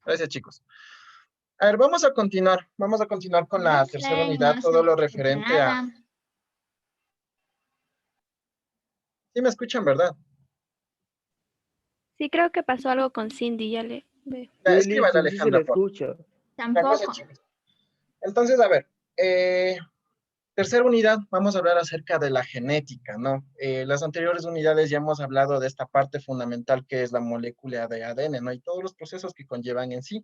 Gracias, chicos. A ver, vamos a continuar con la No tercera sé, unidad, no se todo lo escucha referente a... nada. Sí me escuchan, ¿verdad? Sí, creo que pasó algo con Cindy, ya le ve. Ya, Sí, escríbale, listo, sí se le Alejandra, por favor. escucha. Ya, gracias, Tampoco. chicos. Entonces, a ver, tercera unidad, vamos a hablar acerca de la genética, ¿no? Las anteriores unidades ya hemos hablado de esta parte fundamental que es la molécula de ADN, ¿no? Y todos los procesos que conllevan en sí,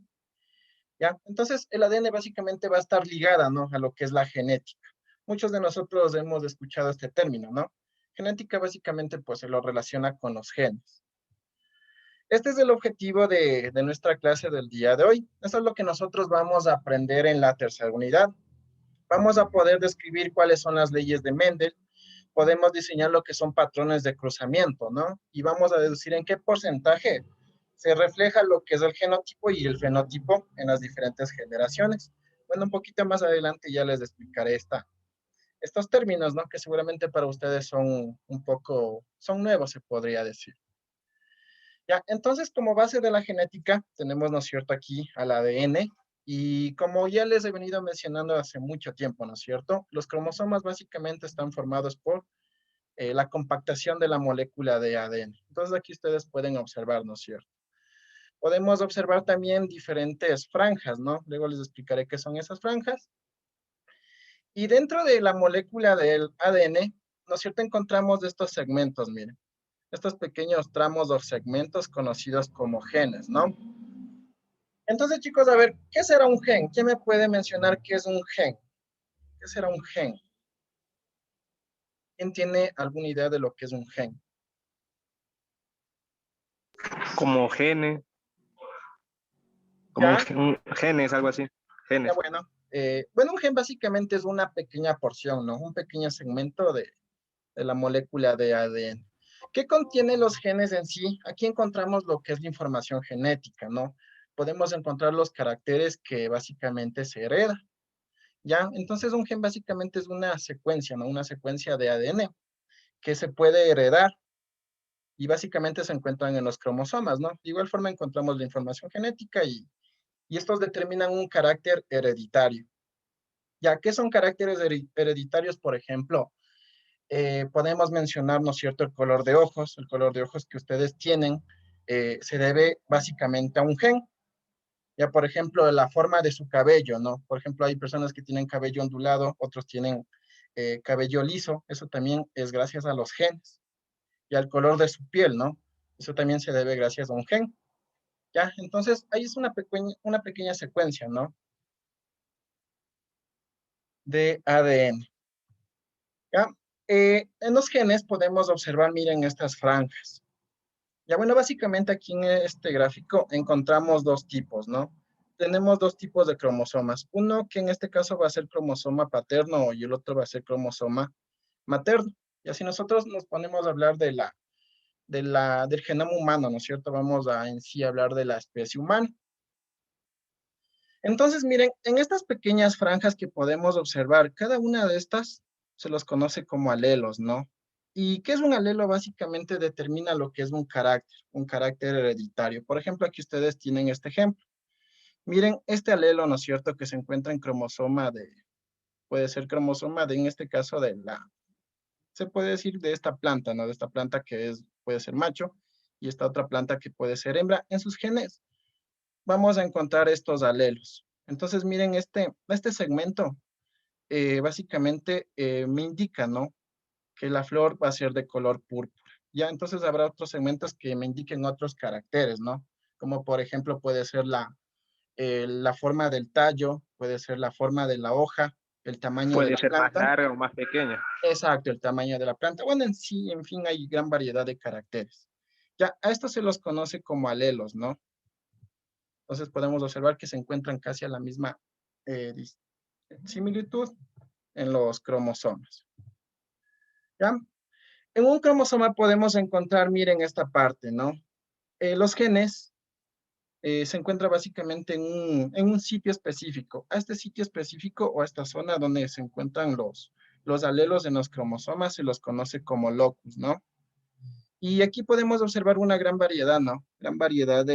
¿ya? Entonces, el ADN básicamente va a estar ligada, ¿no? A lo que es la genética. Muchos de nosotros hemos escuchado este término, ¿no? Genética básicamente pues se lo relaciona con los genes. Este es el objetivo de nuestra clase del día de hoy. Eso es lo que nosotros vamos a aprender en la tercera unidad. Vamos a poder describir cuáles son las leyes de Mendel, podemos diseñar lo que son patrones de cruzamiento, ¿no? Y vamos a deducir en qué porcentaje se refleja lo que es el genotipo y el fenotipo en las diferentes generaciones. Bueno, un poquito más adelante ya les explicaré estos términos, ¿no? Que seguramente para ustedes son un poco, son nuevos, se podría decir. Ya, entonces, como base de la genética, tenemos, ¿no es cierto?, aquí al ADN, y como ya les he venido mencionando hace mucho tiempo, ¿no es cierto?, los cromosomas básicamente están formados por la compactación de la molécula de ADN. Entonces, aquí ustedes pueden observar, ¿no es cierto? Podemos observar también diferentes franjas, ¿no? Luego les explicaré qué son esas franjas. Y dentro de la molécula del ADN, ¿no es cierto?, encontramos estos segmentos, miren, estos pequeños tramos o segmentos conocidos como genes, ¿no? Entonces, chicos, a ver, ¿qué será un gen? ¿Quién me puede mencionar qué es un gen? ¿Qué será un gen? ¿Quién tiene alguna idea de lo que es un gen? Como genes, como ¿Ya? genes, algo así. Ya, Genes. bueno. Bueno, un gen básicamente es una pequeña porción, ¿no? Un pequeño segmento de la molécula de ADN. ¿Qué contiene los genes en sí? Aquí encontramos lo que es la información genética, ¿no? Podemos encontrar los caracteres que básicamente se heredan. ¿Ya? Entonces un gen básicamente es una secuencia, ¿no? Una secuencia de ADN que se puede heredar y básicamente se encuentran en los cromosomas, ¿no? De igual forma encontramos la información genética y estos determinan un carácter hereditario. ¿Ya? ¿Qué son caracteres hereditarios, por ejemplo? Podemos mencionar, ¿no es cierto?, el color de ojos. El color de ojos que ustedes tienen se debe básicamente a un gen. Ya, por ejemplo, la forma de su cabello, ¿no? Por ejemplo, hay personas que tienen cabello ondulado, otros tienen cabello liso. Eso también es gracias a los genes. Y al color de su piel, ¿no? Eso también se debe gracias a un gen. ¿Ya? Entonces, ahí es una pequeña secuencia, ¿no? De ADN. ¿Ya? En los genes podemos observar, miren, estas franjas. Ya, bueno, básicamente aquí en este gráfico encontramos dos tipos, ¿no? Tenemos dos tipos de cromosomas. Uno que en este caso va a ser cromosoma paterno y el otro va a ser cromosoma materno. Y así nosotros nos ponemos a hablar del genoma humano, ¿no es cierto? Vamos a en sí hablar de la especie humana. Entonces, miren, en estas pequeñas franjas que podemos observar, cada una de estas se los conoce como alelos, ¿no? ¿Y qué es un alelo? Básicamente determina lo que es un carácter hereditario. Por ejemplo, aquí ustedes tienen este ejemplo. Miren, este alelo, ¿no es cierto?, que se encuentra en cromosoma puede ser cromosoma en este caso se puede decir de esta planta, ¿no? De esta planta que puede ser macho y esta otra planta que puede ser hembra. En sus genes vamos a encontrar estos alelos. Entonces, miren, este segmento básicamente me indica, ¿no?, que la flor va a ser de color púrpura. Ya, entonces habrá otros segmentos que me indiquen otros caracteres, ¿no? Como por ejemplo puede ser la forma del tallo, puede ser la forma de la hoja, el tamaño de Puede la ser más planta. larga o más pequeña. Exacto, el tamaño de la planta. Bueno, en sí, en fin, hay gran variedad de caracteres. Ya, a estos se los conoce como alelos, ¿no? Entonces podemos observar que se encuentran casi a la misma eh, similitud en los cromosomas. ¿Ya? En un cromosoma podemos encontrar, miren esta parte, ¿no? Los genes se encuentran básicamente en un sitio específico. A este sitio específico o a esta zona donde se encuentran los alelos en los cromosomas se los conoce como locus, ¿no? Y aquí podemos observar una gran variedad, ¿no? Gran variedad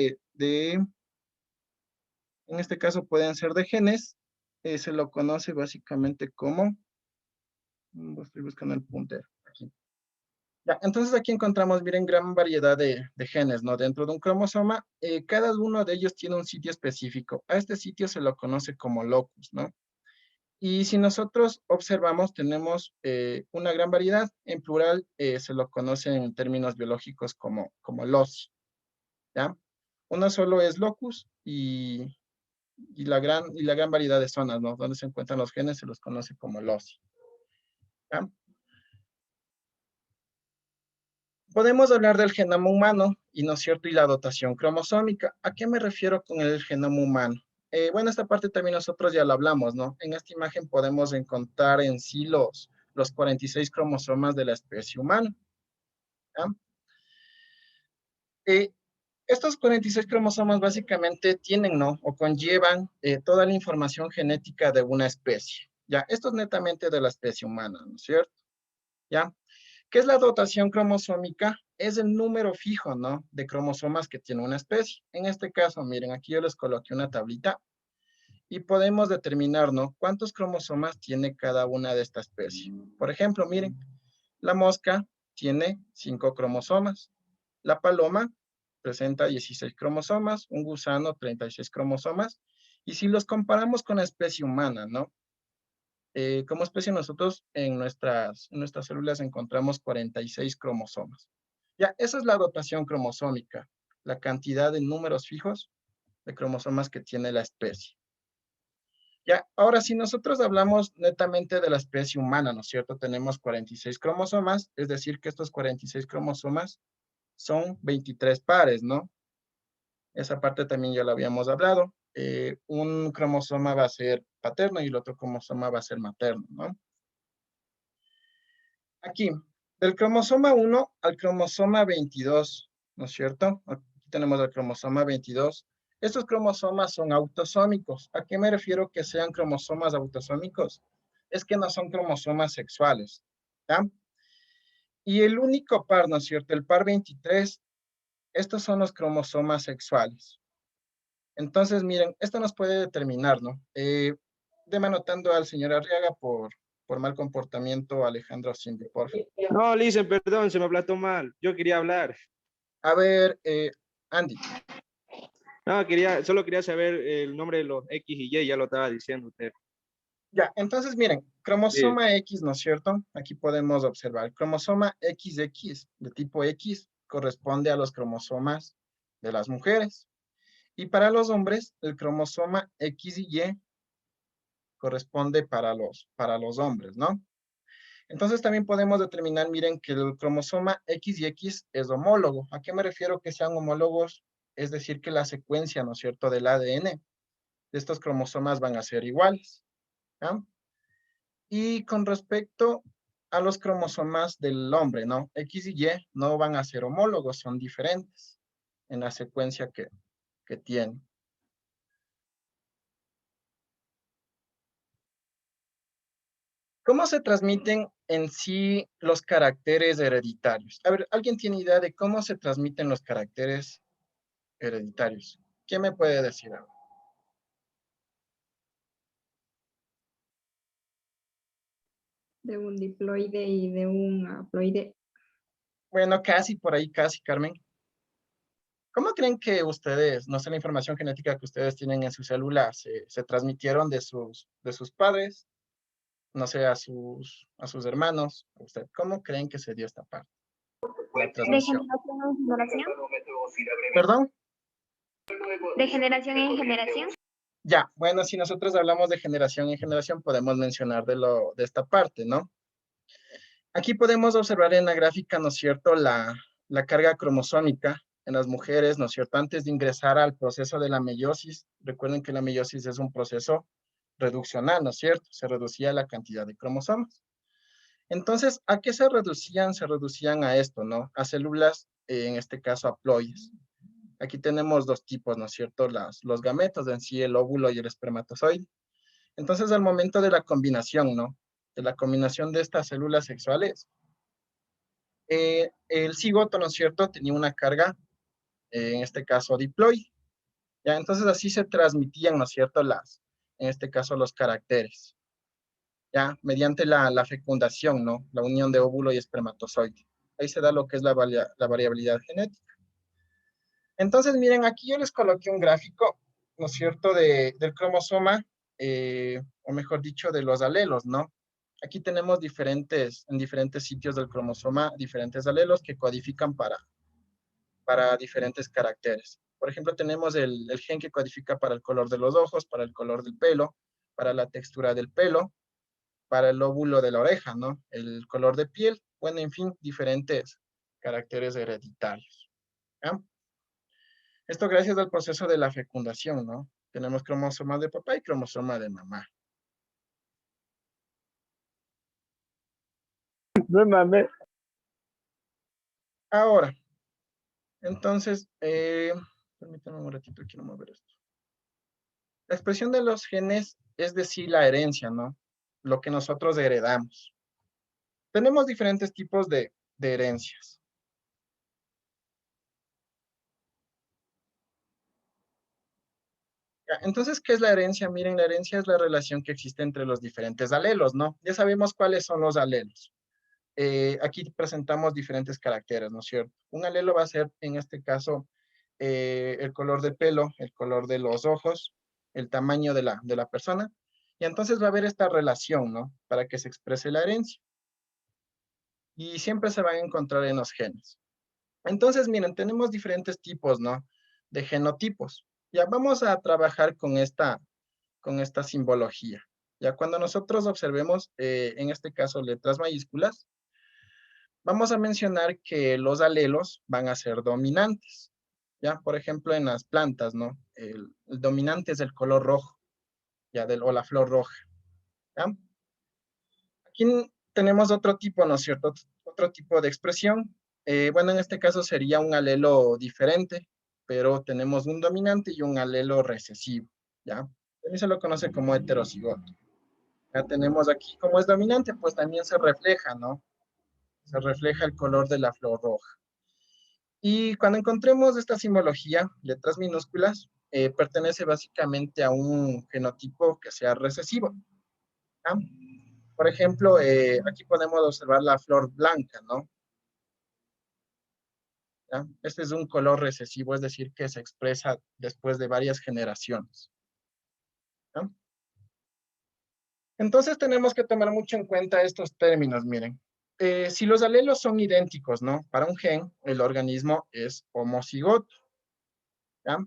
En este caso pueden ser de genes. Se lo conoce básicamente como, estoy buscando el puntero, aquí. Ya, entonces aquí encontramos, miren, gran variedad de genes, ¿no? Dentro de un cromosoma, cada uno de ellos tiene un sitio específico. A este sitio se lo conoce como locus, ¿no? Y si nosotros observamos, tenemos una gran variedad. En plural se lo conoce en términos biológicos como loci, ¿ya? Uno solo es locus y la gran variedad de zonas, ¿no? Donde se encuentran los genes se los conoce como loci, ¿ya? Podemos hablar del genoma humano, y no es cierto, y la dotación cromosómica. ¿A qué me refiero con el genoma humano? Bueno, esta parte también nosotros ya la hablamos, ¿no? En esta imagen podemos encontrar en sí los 46 cromosomas de la especie humana, ¿ya? Eh, Estos 46 cromosomas básicamente tienen, ¿no? O conllevan toda la información genética de una especie, ¿ya? Esto es netamente de la especie humana, ¿no es cierto? ¿Ya? ¿Qué es la dotación cromosómica? Es el número fijo, ¿no? De cromosomas que tiene una especie. En este caso, miren, aquí yo les coloqué una tablita y podemos determinar, ¿no? Cuántos cromosomas tiene cada una de esta especie. Por ejemplo, miren, la mosca tiene 5 cromosomas. La paloma presenta 16 cromosomas, un gusano 36 cromosomas. Y si los comparamos con la especie humana, ¿no? Como especie nosotros en nuestras células encontramos 46 cromosomas. Ya, esa es la dotación cromosómica, la cantidad de números fijos de cromosomas que tiene la especie. Ya, ahora si nosotros hablamos netamente de la especie humana, ¿no es cierto? Tenemos 46 cromosomas, es decir, que estos 46 cromosomas son 23 pares, ¿no? Esa parte también ya lo habíamos hablado. Un cromosoma va a ser paterno y el otro cromosoma va a ser materno, ¿no? Aquí, del cromosoma 1 al cromosoma 22, ¿no es cierto? Aquí tenemos el cromosoma 22. Estos cromosomas son autosómicos. ¿A qué me refiero que sean cromosomas autosómicos? Es que no son cromosomas sexuales, ¿ya? Y el único par, ¿no es cierto? El par 23, estos son los cromosomas sexuales. Entonces, miren, esto nos puede determinar, ¿no? Demanotando al señor Arriaga por mal comportamiento, Alejandro Cindy, por favor. No, Lisen, perdón, se me aplató mal. Yo quería hablar. A ver, Andy. No, solo quería saber el nombre de los X y Y, ya lo estaba diciendo usted. Ya, entonces miren, Sí. cromosoma X, ¿no es cierto? Aquí podemos observar. Cromosoma XX de tipo X corresponde a los cromosomas de las mujeres. Y para los hombres, el cromosoma X y Y corresponde para los hombres, ¿no? Entonces también podemos determinar, miren, que el cromosoma X y X es homólogo. ¿A qué me refiero que sean homólogos? Es decir, que la secuencia, ¿no es cierto?, del ADN de estos cromosomas van a ser iguales, ¿ya? Y con respecto a los cromosomas del hombre, ¿no? X y Y no van a ser homólogos, son diferentes en la secuencia que tienen. ¿Cómo se transmiten en sí los caracteres hereditarios? A ver, ¿alguien tiene idea de cómo se transmiten los caracteres hereditarios? ¿Quién me puede decir algo? De un diploide y de un haploide. Bueno, casi por ahí, casi, Carmen. ¿Cómo creen que ustedes, no sé, la información genética que ustedes tienen en su célula se transmitieron de sus padres, no sé, a sus hermanos, a usted? ¿Cómo creen que se dio esta parte? La De transmisión. generación en generación. ¿Perdón? De generación en generación. Ya, bueno, si nosotros hablamos de generación en generación, podemos mencionar de esta parte, ¿no? Aquí podemos observar en la gráfica, ¿no es cierto?, la carga cromosómica en las mujeres, ¿no es cierto?, antes de ingresar al proceso de la meiosis. Recuerden que la meiosis es un proceso reduccional, ¿no es cierto? Se reducía la cantidad de cromosomas. Entonces, ¿a qué se reducían? Se reducían a esto, ¿no? A células, en este caso, haploides. Aquí tenemos dos tipos, ¿no es cierto? Los gametos, en sí, el óvulo y el espermatozoide. Entonces, al momento de la combinación, ¿no? De la combinación de estas células sexuales, el cigoto, ¿no es cierto?, tenía una carga, en este caso diploide. ¿Ya? Entonces así se transmitían, ¿no es cierto?, en este caso los caracteres, ¿ya? Mediante la fecundación, ¿no? La unión de óvulo y espermatozoide. Ahí se da lo que es la variabilidad genética. Entonces, miren, aquí yo les coloqué un gráfico, ¿no es cierto?, del cromosoma, o mejor dicho, de los alelos, ¿no? Aquí tenemos en diferentes sitios del cromosoma, diferentes alelos que codifican para diferentes caracteres. Por ejemplo, tenemos el gen que codifica para el color de los ojos, para el color del pelo, para la textura del pelo, para el lóbulo de la oreja, ¿no? El color de piel, bueno, en fin, diferentes caracteres hereditarios. ¿Ya? Esto gracias al proceso de la fecundación, ¿no? Tenemos cromosoma de papá y cromosoma de mamá. No mames. Ahora, entonces, permítanme un ratito, quiero mover esto. La expresión de los genes es decir, la herencia, ¿no? Lo que nosotros heredamos. Tenemos diferentes tipos de herencias. Ya, entonces, ¿qué es la herencia? Miren, la herencia es la relación que existe entre los diferentes alelos, ¿no? Ya sabemos cuáles son los alelos. Aquí presentamos diferentes caracteres, ¿no es cierto? Un alelo va a ser, en este caso, el color de pelo, el color de los ojos, el tamaño de la persona, y entonces va a haber esta relación, ¿no? Para que se exprese la herencia. Y siempre se van a encontrar en los genes. Entonces, miren, tenemos diferentes tipos, ¿no? De genotipos. Ya vamos a trabajar con esta simbología. Ya cuando nosotros observemos, en este caso, letras mayúsculas, vamos a mencionar que los alelos van a ser dominantes. Ya, por ejemplo, en las plantas, ¿no? El dominante es el color rojo, ya, o la flor roja. ¿Ya? Aquí tenemos otro tipo, ¿no es cierto? Otro tipo de expresión. Bueno, en este caso sería un alelo diferente, pero tenemos un dominante y un alelo recesivo, ¿ya? También se lo conoce como heterocigoto. Ya tenemos aquí, como es dominante, pues también se refleja, ¿no? Se refleja el color de la flor roja. Y cuando encontremos esta simbología, letras minúsculas, pertenece básicamente a un genotipo que sea recesivo, ¿ya? Por ejemplo, aquí podemos observar la flor blanca, ¿no? ¿Ya? Este es un color recesivo, es decir, que se expresa después de varias generaciones. ¿Ya? Entonces tenemos que tomar mucho en cuenta estos términos, miren. Si los alelos son idénticos, ¿no? Para un gen, el organismo es homocigoto, ¿ya?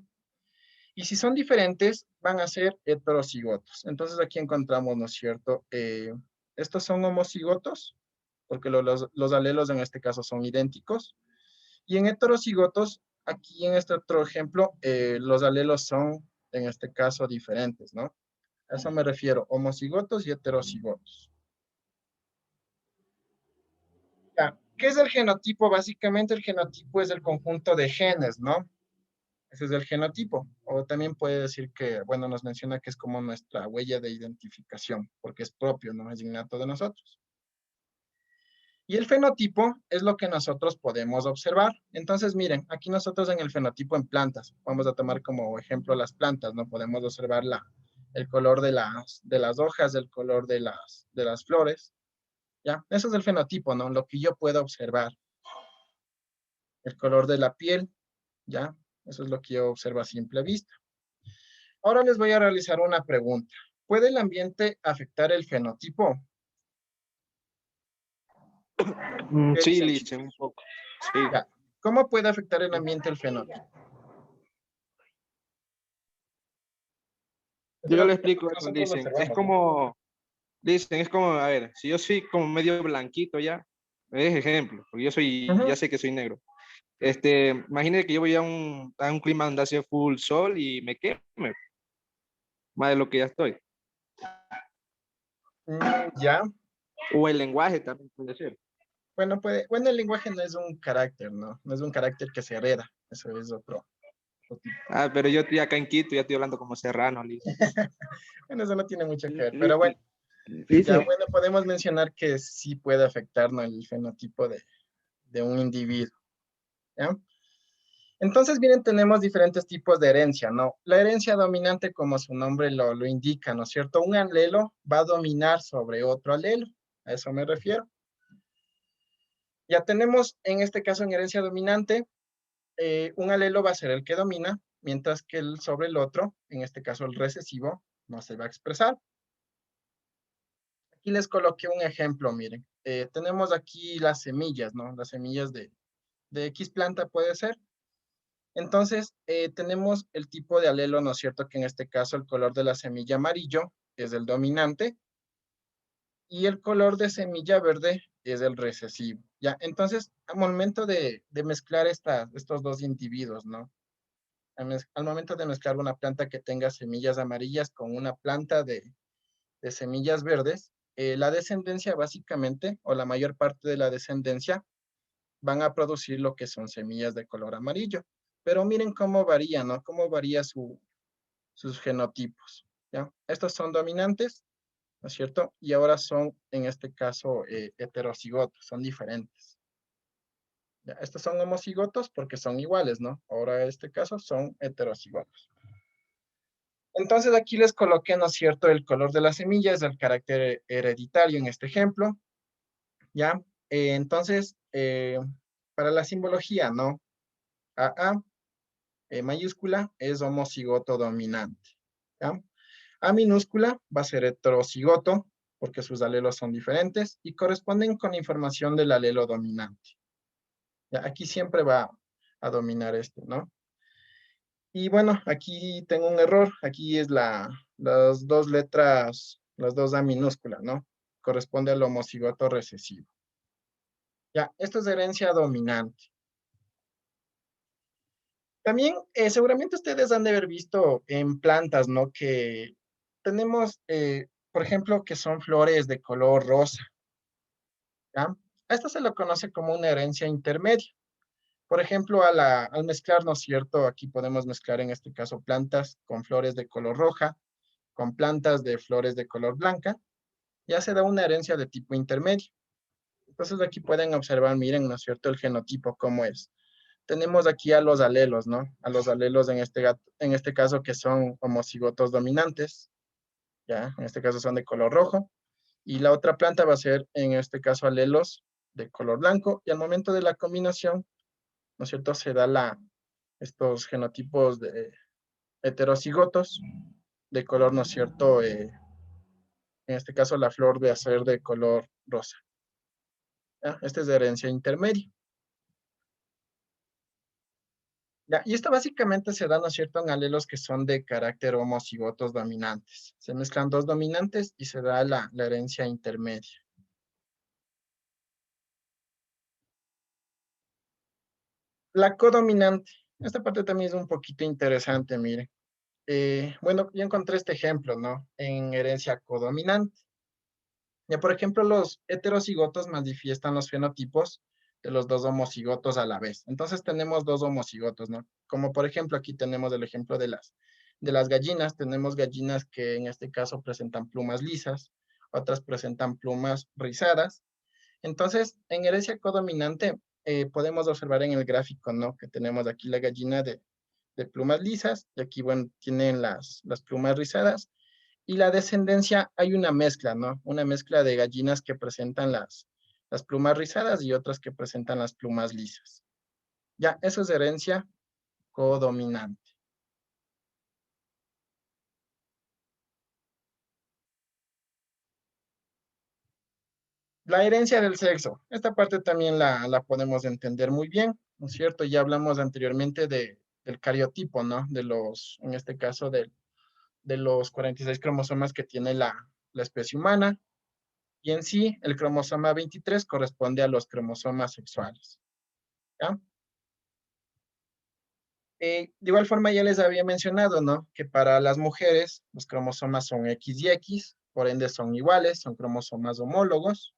Y si son diferentes, van a ser heterocigotos. Entonces aquí encontramos, ¿no es cierto? Estos son homocigotos, porque los alelos en este caso son idénticos. Y en heterocigotos, aquí en este otro ejemplo, los alelos son, en este caso, diferentes, ¿no? A eso me refiero, homocigotos y heterocigotos. Ya, ¿qué es el genotipo? Básicamente el genotipo es el conjunto de genes, ¿no? Ese es el genotipo. O también puede decir que, bueno, nos menciona que es como nuestra huella de identificación, porque es propio, no es innato de nosotros. Y el fenotipo es lo que nosotros podemos observar. Entonces, miren, aquí nosotros en el fenotipo en plantas, vamos a tomar como ejemplo las plantas, ¿no? Podemos observar el color de las hojas, el color de las flores, ¿ya? Eso es el fenotipo, ¿no? Lo que yo puedo observar. El color de la piel, ¿ya? Eso es lo que yo observo a simple vista. Ahora les voy a realizar una pregunta. ¿Puede el ambiente afectar el fenotipo? ¿Qué Sí, dicen, Lichen, chicos? un poco. Sí. Ya. ¿Cómo puede afectar el ambiente el fenotipo? Eso Yo le es lo explico que eso, nosotros dicen. Es observamos, ¿no? como, dicen, es como, a ver, si yo soy como medio blanquito ya, es ejemplo, porque yo soy, ya Ujú. sé que soy negro. Imagínate que yo voy a un clima donde hace full sol y me queme, más de lo que ya estoy. Ya. O el lenguaje también puede ser. Bueno, el lenguaje no es un carácter, ¿no? No es un carácter que se hereda. Eso es otro tipo. Ah, pero yo estoy acá en Quito, ya estoy hablando como serrano, Lichen. Bueno, eso no tiene mucho que ver. Pero bueno, ya Lichen, bueno, podemos mencionar que sí puede afectar, ¿no? El fenotipo de un individuo, ¿ya? Entonces, miren, tenemos diferentes tipos de herencia, ¿no? La herencia dominante, como su nombre lo indica, ¿no es cierto? Un alelo va a dominar sobre otro alelo, a eso me refiero. Ya tenemos, en este caso, en herencia dominante, un alelo va a ser el que domina, mientras que sobre el otro, en este caso el recesivo, no se va a expresar. Aquí les coloqué un ejemplo, miren. Tenemos aquí las semillas, ¿no? Las semillas de X planta puede ser. Entonces, tenemos el tipo de alelo, ¿no es cierto? Que en este caso el color de la semilla amarillo es el dominante y el color de semilla verde es el recesivo, ¿ya? Entonces, al momento de mezclar estos dos individuos, ¿no? Al momento de mezclar una planta que tenga semillas amarillas con una planta de semillas verdes, la descendencia básicamente, o la mayor parte de la descendencia, van a producir lo que son semillas de color amarillo. Pero miren cómo varía, ¿no? Cómo varía sus genotipos, ¿ya? Estos son dominantes, ¿no es cierto? Y ahora son, en este caso, heterocigotos, son diferentes. ¿Ya? Estos son homocigotos porque son iguales, ¿no? Ahora en este caso son heterocigotos. Entonces aquí les coloqué, ¿no es cierto? El color de la semilla es el carácter hereditario en este ejemplo, ¿ya? Entonces, para la simbología, ¿no? AA mayúscula es homocigoto dominante, ¿ya? A minúscula va a ser heterocigoto, porque sus alelos son diferentes y corresponden con información del alelo dominante. ¿Ya? Aquí siempre va a dominar este, ¿no? Y bueno, aquí tengo un error. Aquí es las dos letras, las dos A minúscula, ¿no? Corresponde al homocigoto recesivo. Ya, esto es herencia dominante. También seguramente ustedes han de haber visto en plantas, ¿no? Que tenemos, por ejemplo, que son flores de color rosa, ¿ya? A esto se lo conoce como una herencia intermedia. Por ejemplo, al mezclar, ¿no es cierto? Aquí podemos mezclar en este caso plantas con flores de color roja, con plantas de flores de color blanca, ya se da una herencia de tipo intermedio. Entonces aquí pueden observar, miren, ¿no es cierto? El genotipo, cómo es. Tenemos aquí a los alelos, ¿no? A los alelos en este caso que son homocigotos dominantes, ¿ya? En este caso son de color rojo. Y la otra planta va a ser, en este caso, alelos de color blanco. Y al momento de la combinación, ¿no es cierto? Se da estos genotipos de heterocigotos de color, ¿no es cierto? En este caso, la flor va a ser de color rosa. ¿Ya? Este es de herencia intermedia. Ya, y esto básicamente se da, ¿no es cierto?, en alelos que son de carácter homocigotos dominantes. Se mezclan dos dominantes y se da la herencia intermedia. La codominante. Esta parte también es un poquito interesante, mire. Bueno, yo encontré este ejemplo, ¿no? En herencia codominante. Ya, por ejemplo, los heterocigotos manifiestan los fenotipos de los dos homocigotos a la vez. Entonces tenemos dos homocigotos, ¿no? Como por ejemplo, aquí tenemos el ejemplo de las gallinas. Tenemos gallinas que en este caso presentan plumas lisas, otras presentan plumas rizadas. Entonces, en herencia codominante, podemos observar en el gráfico, ¿no? Que tenemos aquí la gallina de plumas lisas, y aquí, bueno, tienen las plumas rizadas, y la descendencia hay una mezcla, ¿no? Una mezcla de gallinas que presentan las plumas rizadas y otras que presentan las plumas lisas. Ya, eso es herencia codominante. La herencia del sexo. Esta parte también la podemos entender muy bien, ¿no es cierto? Ya hablamos anteriormente del cariotipo, ¿no? En este caso, de los 46 cromosomas que tiene la especie humana. Y en sí, el cromosoma 23 corresponde a los cromosomas sexuales. ¿Ya? De igual forma, ya les había mencionado, ¿no? Que para las mujeres los cromosomas son X y X, por ende son iguales, son cromosomas homólogos,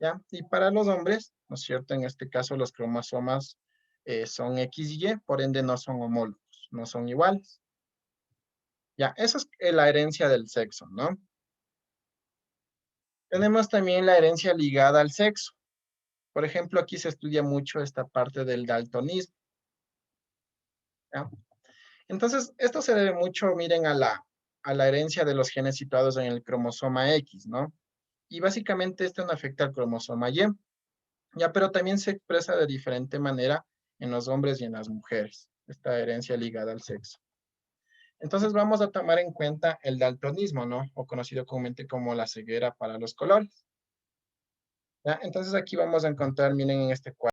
¿ya? Y para los hombres, ¿no es cierto? En este caso los cromosomas son X y Y, por ende no son homólogos, no son iguales. Ya, eso es la herencia del sexo, ¿no? Tenemos también la herencia ligada al sexo. Por ejemplo, aquí se estudia mucho esta parte del daltonismo. ¿ya? Entonces, esto se debe mucho, miren, a la herencia de los genes situados en el cromosoma X, ¿no? Y básicamente esto no afecta al cromosoma Y, ya, pero también se expresa de diferente manera en los hombres y en las mujeres, esta herencia ligada al sexo. Entonces vamos a tomar en cuenta el daltonismo, ¿no? O conocido comúnmente como la ceguera para los colores. ¿Ya? Entonces aquí vamos a encontrar, miren en este cuadro.